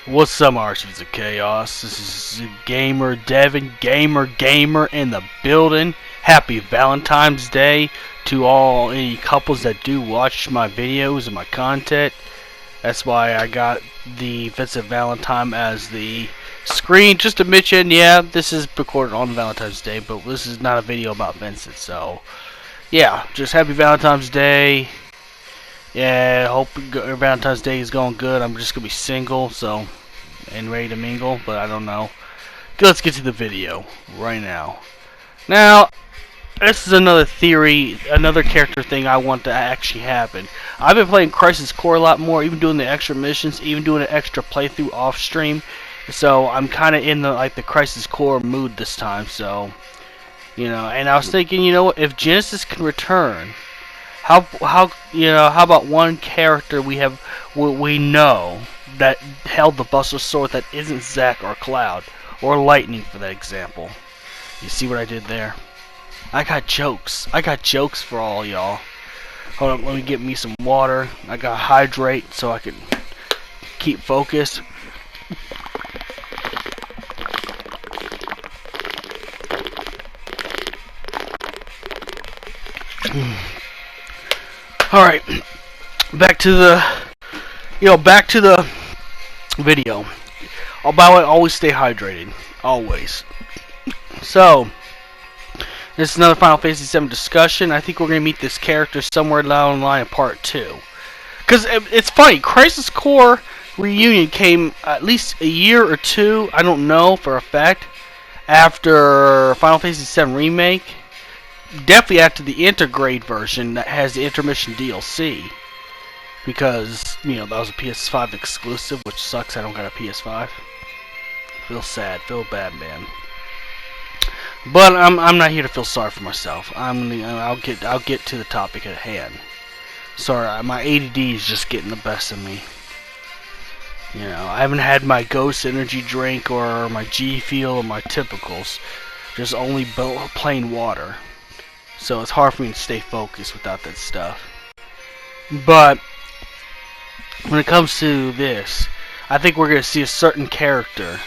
What's up, Archies of Chaos? This is Gamer Devin, Gamer in the building. Happy Valentine's Day to all any couples that do watch my videos and my content. That's why I got the Vincent Valentine as the screen. Just to mention, yeah, this is recorded on Valentine's Day, but this is not a video about Vincent. So, yeah, just happy Valentine's Day. Yeah, hope Valentine's Day is going good. I'm just gonna be single, so and ready to mingle, but I don't know. Let's get to the video right now. Now, this is another theory, another character thing I want to actually happen. I've been playing Crisis Core a lot more, even doing the extra missions, even doing an extra playthrough off stream. So I'm kind of in the Crisis Core mood this time. So, you know, and I was thinking, you know what, if Genesis can return. How about one character we know that held the Buster Sword that isn't Zack or Cloud or Lightning, for that example. You see what I did there? I got jokes for all y'all. Hold on, let me get me some water. I gotta hydrate so I can keep focused. Alright, back to the video. By the way, always stay hydrated. Always. So, this is another Final Fantasy VII discussion. I think we're going to meet this character somewhere down the line in part 2. Because it's funny, Crisis Core Reunion came at least a year or two, I don't know for a fact, after Final Fantasy VII Remake. Definitely after the Intergrade version that has the intermission DLC. Because, you know, that was a PS5 exclusive, which sucks I don't got a PS5. Feel sad, feel bad, man. But I'm not here to feel sorry for myself. I'll get to the topic at hand. Sorry, my ADD is just getting the best of me. You know, I haven't had my Ghost Energy drink or my G Fuel or my typicals. Just only plain water. So it's hard for me to stay focused without that stuff. But when it comes to this, I think we're going to see a certain character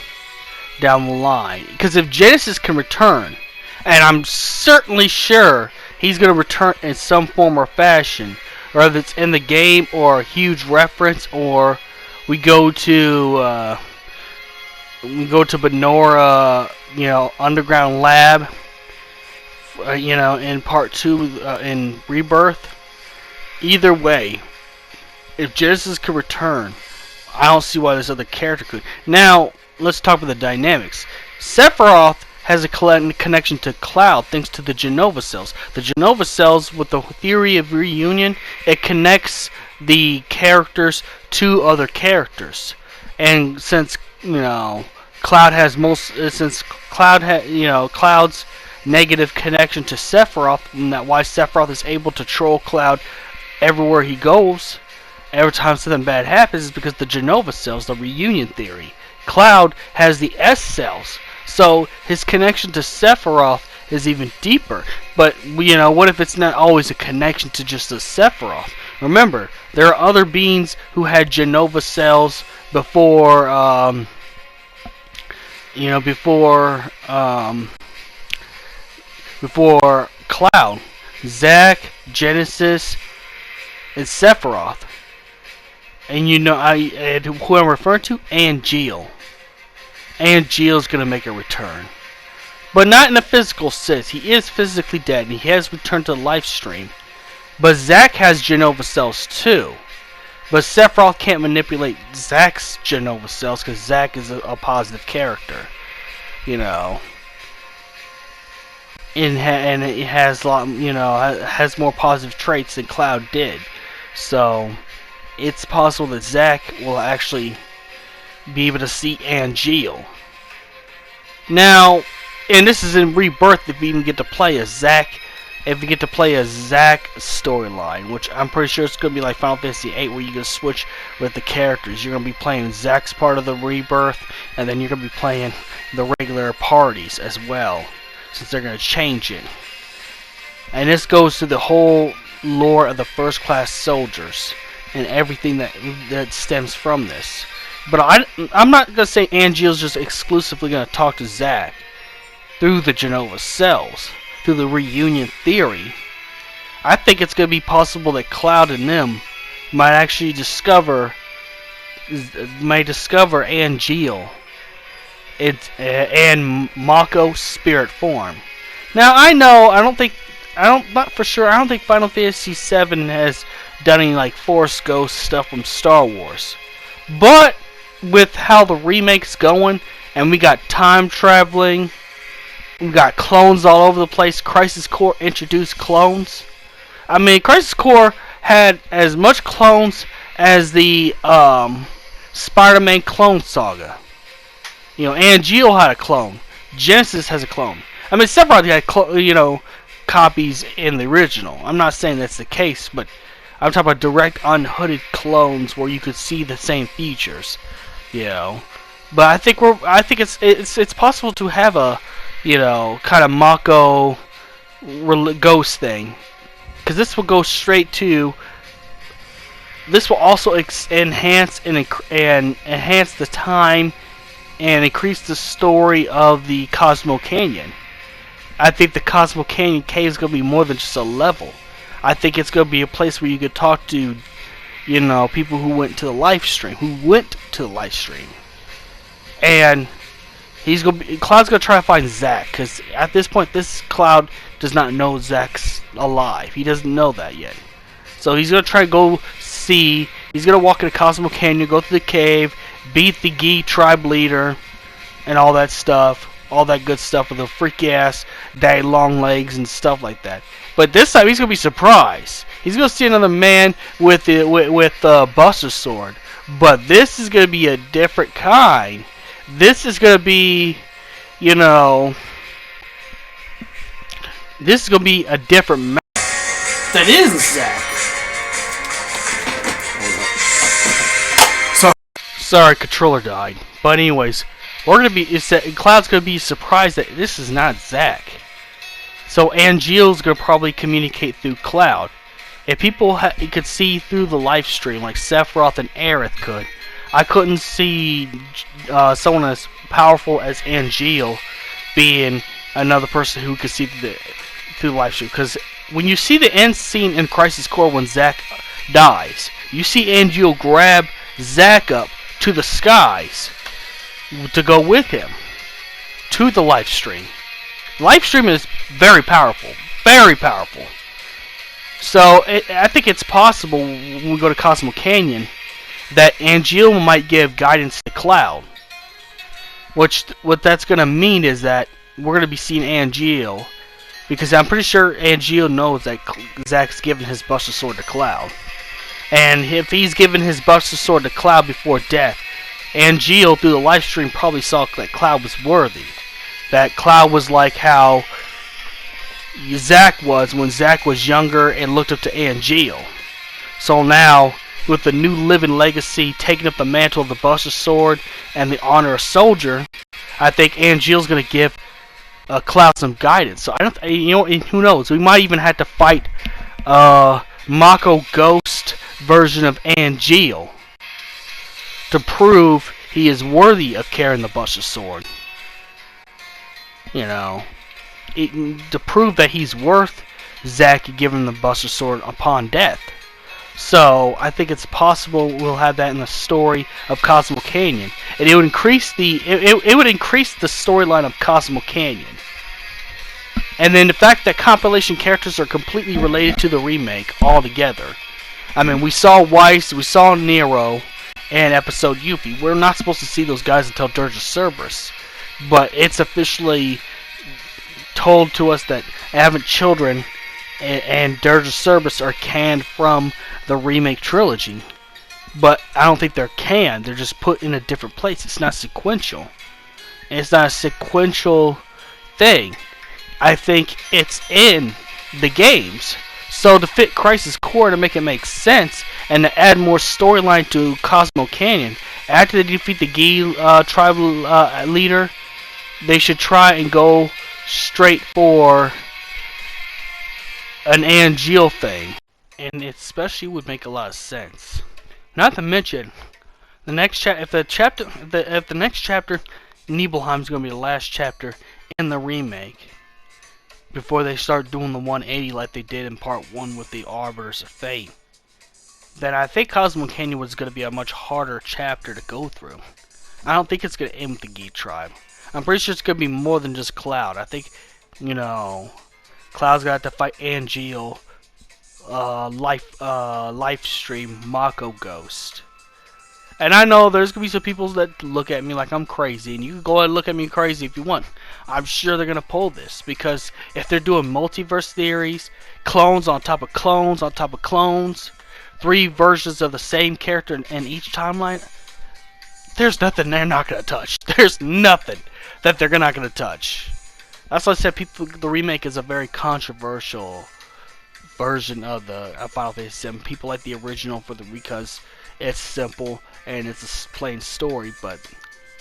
down the line. Because if Genesis can return, and I'm certainly sure he's going to return in some form or fashion, whether it's in the game or a huge reference, or we go to Benora, you know, underground lab. You know, in part 2 in Rebirth. Either way, if Genesis could return, I don't see why this other character could. Now, let's talk about the dynamics. Sephiroth has a connection to Cloud thanks to the Genova cells. The Genova cells, with the theory of reunion, it connects the characters to other characters. And since, you know, Cloud's negative connection to Sephiroth, and that why Sephiroth is able to troll Cloud everywhere he goes, every time something bad happens, is because the Genova cells, the reunion theory. Cloud has the S cells, so his connection to Sephiroth is even deeper. But, you know, what if it's not always a connection to just the Sephiroth? Remember, there are other beings who had Genova cells before, before Cloud, Zack, Genesis, and Sephiroth. And you know, who I'm referring to? Angeal. Angeal's gonna make a return. But not in a physical sense. He is physically dead, and he has returned to the live stream. But Zack has Genova cells too. But Sephiroth can't manipulate Zack's Genova cells, because Zack is a positive character. You know. And it has has more positive traits than Cloud did. So it's possible that Zack will actually be able to see Angeal. Now, and this is in Rebirth if we even get to play as Zack. If we get to play a Zack storyline, which I'm pretty sure it's going to be like Final Fantasy VIII, where you can switch with the characters. You're going to be playing Zack's part of the Rebirth, and then you're going to be playing the regular parties as well, since they're going to change it. And this goes to the whole lore of the first class soldiers and everything that stems from this. But I'm not going to say Angeal's just exclusively going to talk to Zack through the Genova cells, through the reunion theory. I think it's going to be possible that Cloud and them might actually discover Angeal and Mako spirit form. Now not for sure. I don't think Final Fantasy VII has done any like Force Ghost stuff from Star Wars. But with how the remake's going, and we got time traveling, we got clones all over the place. Crisis Core introduced clones. I mean, Crisis Core had as much clones as the Spider-Man clone saga. You know, Angeal had a clone. Genesis has a clone. I mean, Sephiroth had copies in the original. I'm not saying that's the case, but I'm talking about direct unhooded clones where you could see the same features. You know, but I think it's possible to have a kind of Mako ghost thing, because this will go straight to. This will also enhance the time and increase the story of the Cosmo Canyon. I think the Cosmo Canyon cave is going to be more than just a level. I think it's going to be a place where you could talk to, people who went to the live stream, and Cloud's gonna try to find Zack, because at this point, this Cloud does not know Zack's alive. He doesn't know that yet. So he's gonna try to go see. He's gonna walk into Cosmo Canyon, go through the cave, beat the Gi tribe leader, and all that stuff, all that good stuff with the freaky ass daddy long legs and stuff like that. But this time he's gonna be surprised. He's gonna see another man with the Buster Sword, but this is gonna be a different kind. This is gonna be, this is gonna be a different man. That isn't Zack. Sorry, controller died. But anyways, Cloud's gonna be surprised that this is not Zack. So Angeal's gonna probably communicate through Cloud. If people could see through the live stream like Sephiroth and Aerith could, I couldn't see someone as powerful as Angeal being another person who could see through the live stream. Because when you see the end scene in Crisis Core when Zack dies, you see Angeal grab Zack up to the skies to go with him to the live stream. Live stream is very powerful, very powerful. So I think it's possible when we go to Cosmo Canyon that Angeal might give guidance to Cloud. What that's going to mean is that we're going to be seeing Angeal, because I'm pretty sure Angeal knows that Zack's given his Buster Sword to Cloud. And if he's given his Buster Sword to Cloud before death, Angeal through the live stream probably saw that Cloud was worthy. That Cloud was like how Zack was when Zack was younger and looked up to Angeal. So now, with the new living legacy taking up the mantle of the Buster Sword and the honor of soldier, I think Angeal's going to give Cloud some guidance. So I don't, who knows? We might even have to fight Mako Ghost version of Angeal to prove he is worthy of carrying the Buster Sword. To prove that he's worth Zack giving the Buster Sword upon death. So I think it's possible we'll have that in the story of Cosmo Canyon, and it would increase the storyline of Cosmo Canyon. And then the fact that compilation characters are completely related to the remake altogether. I mean, we saw Weiss, we saw Nero, and episode Yuffie. We're not supposed to see those guys until Dirge of Cerberus, but it's officially told to us that Advent Children and Dirge of Cerberus are canned from the remake trilogy. but I don't think they're canon. They're just put in a different place. It's not sequential. And it's not a sequential thing. I think it's in the games. So to fit Crisis Core, to make it make sense, and to add more storyline to Cosmo Canyon, after they defeat the Gi tribal leader, they should try and go straight for an Angeal thing. And it especially would make a lot of sense. Not to mention, the next if the next chapter, Nibelheim's going to be the last chapter in the remake, before they start doing the 180 like they did in part 1 with the Arbiters of Fate, then I think Cosmo Canyon was going to be a much harder chapter to go through. I don't think it's going to end with the Gi tribe. I'm pretty sure it's going to be more than just Cloud. I think, Cloud's got to fight Angeal, life stream Mako Ghost. And I know there's going to be some people that look at me like I'm crazy, and you can go ahead and look at me crazy if you want. I'm sure they're going to pull this, because if they're doing multiverse theories, clones on top of clones on top of clones, 3 versions of the same character in each timeline, there's nothing they're not going to touch. There's nothing that they're not going to touch. That's why I said the remake is a very controversial version of the Final Fantasy VII. People like the original because it's simple and it's a plain story, but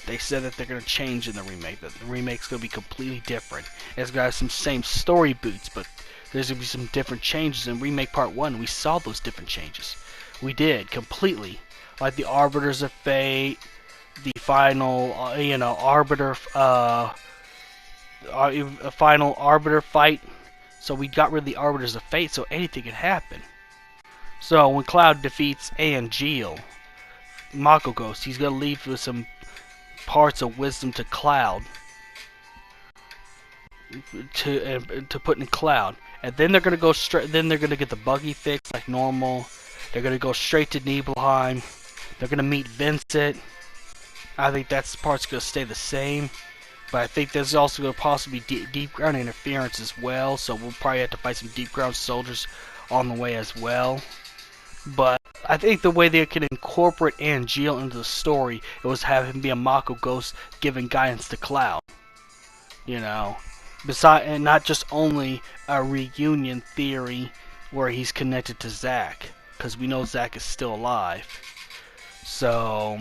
they said that they're going to change in the remake. That the remake's going to be completely different. It's got to have some same story boots, but there's going to be some different changes. In Remake Part 1, we saw those different changes. We did, completely. Like the Arbiters of Fate, the final, final Arbiter fight. So we got rid of the Arbiters of Fate, so anything could happen. So when Cloud defeats Angeal, Mako Ghost, he's going to leave with some parts of wisdom to Cloud, to put in Cloud, and then they're gonna go straight. Then they're gonna get the buggy fixed like normal. They're gonna go straight to Nibelheim. They're gonna meet Vincent. I think that part's gonna stay the same, but I think there's also gonna possibly be deep ground interference as well. So we'll probably have to fight some deep ground soldiers on the way as well. But I think the way they could incorporate Angeal into the story, it was have him be a Mako Ghost giving guidance to Cloud. And not just only a reunion theory where he's connected to Zack, because we know Zack is still alive. So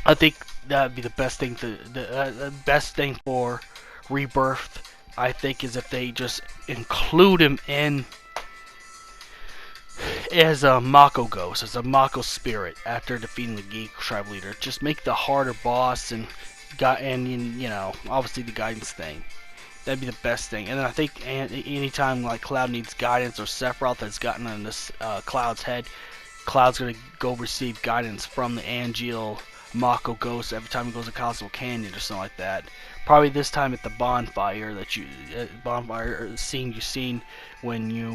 I think that'd be the best thing. The best thing for Rebirth, I think, is if they just include him in as a Mako Ghost, as a Mako spirit after defeating the Gi tribe leader. Just make the harder boss and obviously the guidance thing. That'd be the best thing. And then I think anytime like Cloud needs guidance, or Sephiroth has gotten in this Cloud's head, Cloud's gonna go receive guidance from the Angeal Mako Ghost every time he goes to Cosmo Canyon or something like that. Probably this time at the bonfire scene you've seen when you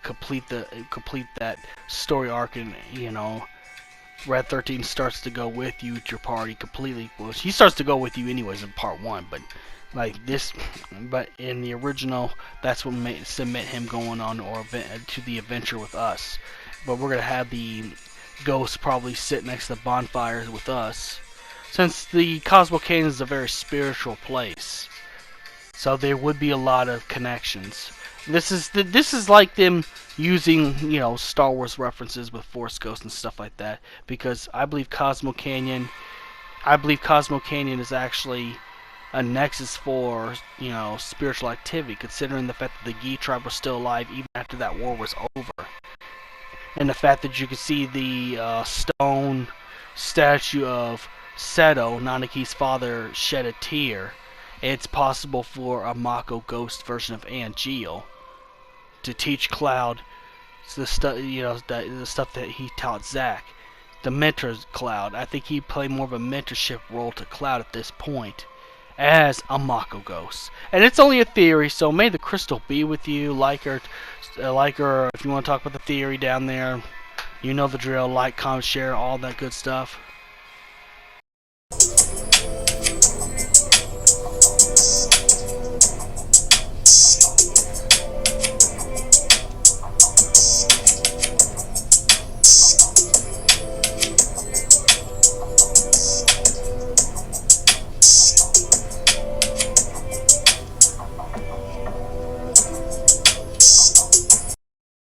complete that story arc, and Red 13 starts to go with you with your party completely. Well, he starts to go with you anyways in part 1, but but in the original, that's what submit him going on to the adventure with us. But we're gonna have the ghost probably sit next to the bonfire with us, since the Cosmo Canyon is a very spiritual place. So there would be a lot of connections. This is like them using Star Wars references with Force Ghosts and stuff like that, because I believe Cosmo Canyon is actually a nexus for spiritual activity, considering the fact that the Gi tribe was still alive even after that war was over, and the fact that you can see the stone statue of Seto, Nanaki's father, shed a tear. It's possible for a Mako Ghost version of Angeal to teach Cloud the stuff that he taught Zack. The mentor Cloud. I think he played more of a mentorship role to Cloud at this point as a Mako Ghost. And it's only a theory, so may the crystal be with you. Like her if you want to talk about the theory down there. You know the drill. Like, comment, share, all that good stuff.